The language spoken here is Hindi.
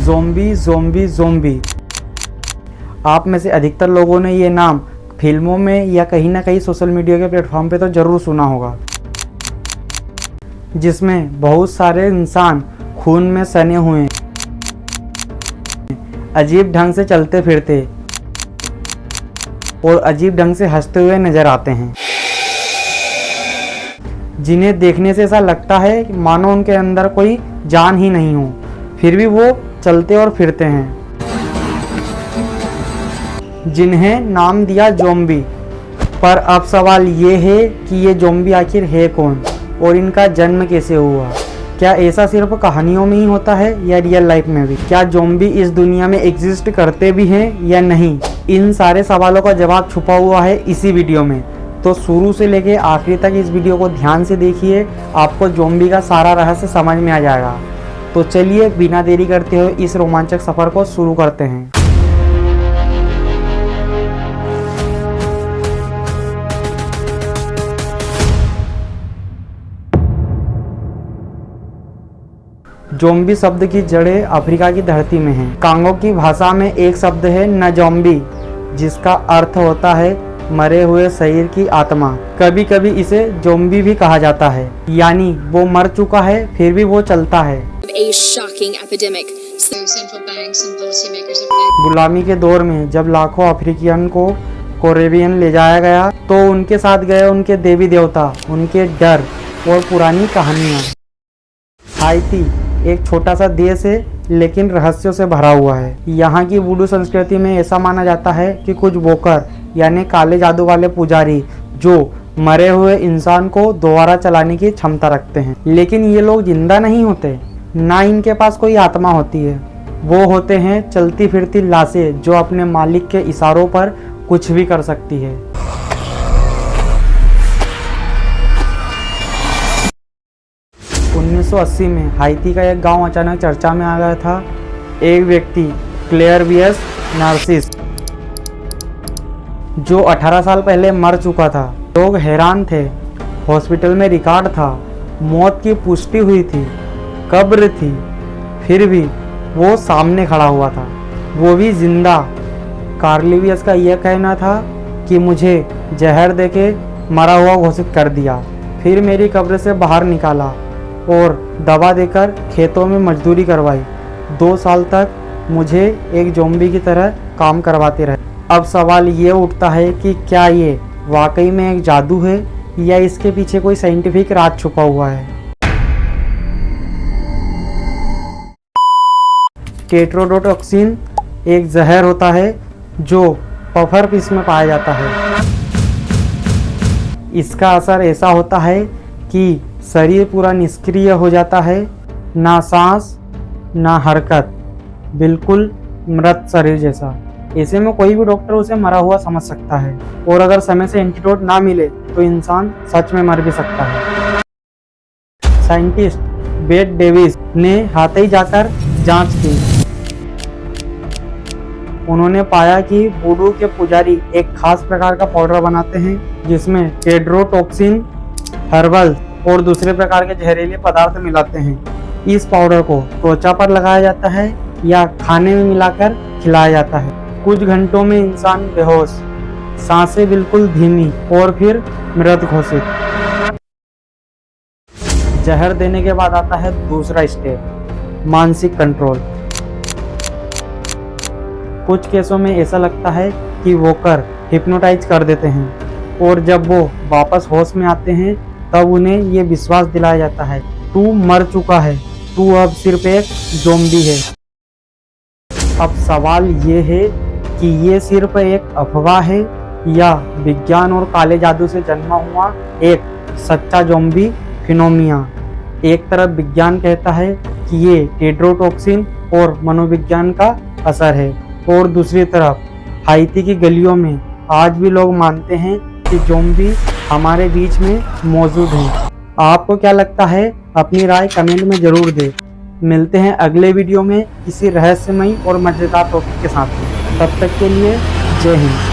Zombie zombie zombie. आप में से अधिकतर लोगों ने ये नाम फिल्मों में या कहीं ना कहीं सोशल मीडिया के प्लेटफॉर्म पे तो ज़रूर सुना होगा, जिसमें बहुत सारे इंसान खून में सने हुए, अजीब ढंग से चलते फिरते और अजीब ढंग से हंसते हुए नजर आते हैं, जिन्हें देखने से ऐसा लगता है कि मानो उनके अंदर कोई जान ही नहीं हो, फिर भी वो चलते और फिरते हैं, जिन्हें नाम दिया ज़ोंबी। पर अब सवाल ये है कि ये ज़ोंबी आखिर है कौन और इनका जन्म कैसे हुआ? क्या ऐसा सिर्फ कहानियों में ही होता है या रियल लाइफ में भी? क्या ज़ोंबी इस दुनिया में एग्जिस्ट करते भी हैं या नहीं? इन सारे सवालों का जवाब छुपा हुआ है इसी वीडियो में, तो शुरू से लेके आखिरी तक इस वीडियो को ध्यान से देखिए, आपको ज़ोंबी का सारा रहस्य समझ में आ जाएगा। तो चलिए बिना देरी करते हुए इस रोमांचक सफ़र को शुरू करते हैं। ज़ोंबी शब्द की जड़ें अफ्रीका की धरती में हैं। कांगो की भाषा में एक शब्द है नजोम्बी, जिसका अर्थ होता है मरे हुए शरीर की आत्मा। कभी कभी इसे ज़ोंबी भी कहा जाता है, यानी वो मर चुका है फिर भी वो चलता है। गुलामी के दौर में जब लाखों अफ्रीकियन को कैरेबियन ले जाया गया, तो उनके साथ गए उनके देवी देवता, उनके डर और पुरानी कहानियाँ। हाइती एक छोटा सा देश है, लेकिन रहस्यों से भरा हुआ है। यहाँ की वुडू संस्कृति में ऐसा माना जाता है कि कुछ वोकर यानी काले जादू वाले पुजारी, जो मरे हुए इंसान को दोबारा चलाने की क्षमता रखते हैं। लेकिन ये लोग जिंदा नहीं होते, ना इनके पास कोई आत्मा होती है। वो होते हैं चलती फिरती लाशें, जो अपने मालिक के इशारों पर कुछ भी कर सकती है। 1980 में हाइती का एक गांव अचानक चर्चा में आ गया था। एक व्यक्ति क्लेयरवियस नार्सिस, जो 18 साल पहले मर चुका था। लोग हैरान थे, हॉस्पिटल में रिकॉर्ड था, मौत की पुष्टि हुई थी, कब्र थी, फिर भी वो सामने खड़ा हुआ था, वो भी जिंदा। कार्लिवियस का यह कहना था कि मुझे जहर देके मरा हुआ घोषित कर दिया, फिर मेरी कब्र से बाहर निकाला और दवा देकर खेतों में मजदूरी करवाई। 2 साल तक मुझे एक ज़ोंबी की तरह काम करवाते रहे। अब सवाल ये उठता है कि क्या ये वाकई में एक जादू है या इसके पीछे कोई साइंटिफिक राज छुपा हुआ है? टेट्रोडोटॉक्सिन एक जहर होता है जो पफर फिश में पाया जाता है। इसका असर ऐसा होता है कि शरीर पूरा निष्क्रिय हो जाता है, ना सांस ना हरकत, बिल्कुल मृत शरीर जैसा। ऐसे में कोई भी डॉक्टर उसे मरा हुआ समझ सकता है, और अगर समय से एंटीडोट ना मिले तो इंसान सच में मर भी सकता है। साइंटिस्ट बेट डेविस ने हाथई जाकर जांच की। उन्होंने पाया कि वुडू के पुजारी एक खास प्रकार का पाउडर बनाते हैं, जिसमें टेट्रोडोटॉक्सिन, हर्बल और दूसरे प्रकार के जहरीले पदार्थ मिलाते हैं। इस पाउडर को त्वचा पर लगाया जाता है या खाने में मिलाकर खिलाया जाता है। कुछ घंटों में इंसान बेहोश, सांसें बिल्कुल धीमी और फिर मृत घोषित। जहर देने के बाद आता है दूसरा स्टेप, मानसिक कंट्रोल। कुछ केसों में ऐसा लगता है कि वोकर हिप्नोटाइज कर देते हैं, और जब वो वापस होश में आते हैं तब उन्हें ये विश्वास दिलाया जाता है, तू मर चुका है, तू अब सिर्फ एक ज़ोंबी है। अब सवाल ये है कि ये सिर्फ एक अफवाह है या विज्ञान और काले जादू से जन्मा हुआ एक सच्चा ज़ोंबी फिनोमिना। एक तरफ विज्ञान कहता है कि ये टेट्रोडोटॉक्सिन और मनोविज्ञान का असर है, और दूसरी तरफ हाइती की गलियों में आज भी लोग मानते हैं कि ज़ोंबी हमारे बीच में मौजूद हैं। आपको क्या लगता है? अपनी राय कमेंट में ज़रूर दें। मिलते हैं अगले वीडियो में किसी रहस्यमयी और मज़ेदार टॉपिक के साथ। तब तक के लिए जय हिंद।